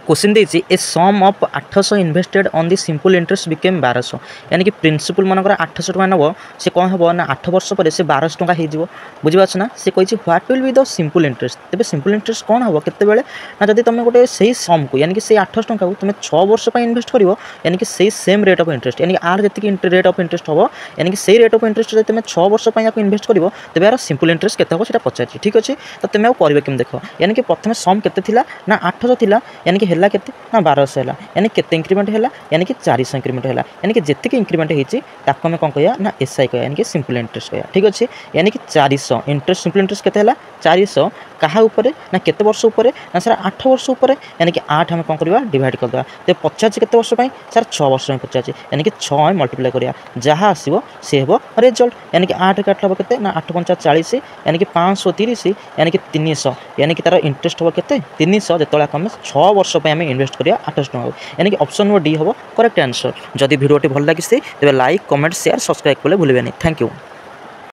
Question देती a sum of 800 invested on the simple interest became 1200 यानी कि principal मनकर 800 टका नब से कौन हम ना 8 वर्ष पर से 1200 टका हो बुझीपार ना से कही what will be the simple interest Tej simple interest कौन हम केत ना जब तुम गोटे से सम को यानी कि से 800 टका को तुम 6 वर्ष इन्वेस्ट कर यानी कि से सेम रेट ऑफ इंटरेस्ट यानी R G rate of interest हम यानी कि से रेट ऑफ इंटरेस्ट जब तुम 6 वर्ष इन्वेस्ट कर तेज यार सिंपल इंटरेस्ट केते हम पचार ठीक अच्छे तो तुम आगे कम देख यानी कि प्रथम सम के ना 800 थी यानी कि है केते ना 1200 है यानी केते इंक्रीमेंट है यानी कि 400 इंक्रीमेंट है यानी कि जितकी इंक्रीमेंट होती आम कौन कह ना एसआई कह यानी कि सिंपल इंटरेस्ट कह ठीक अच्छे यानी कि 400 इंटरेस्ट सिंपल इंटरेस्ट केते है 400 क्या उपर ना केते वर्ष उपर ना सर 8 वर्ष उपर यानी कि 8 आम कौन करवा डिवाइड करदे तो पचास केते वर्ष सर 6 वर्ष पचास यानी कि 6 मल्टीप्लाई करा जहाँ आसो सी हम रिजल्ट यानी कि 8 काट हम के ना 8 5 40 यानी कि 530 यानी कि 300 यानी कि तार इंटरेस्ट हम के 300 जो आम 6 वर्ष आम इन्वेस्ट करिया 800 टका यानी कि ऑप्शन नंबर डी हम करेक्ट आंसर जदि वीडियोटी भल लगी तेज लाइक कमेंट शेयर सब्सक्राइब कले भूलें। Thank you.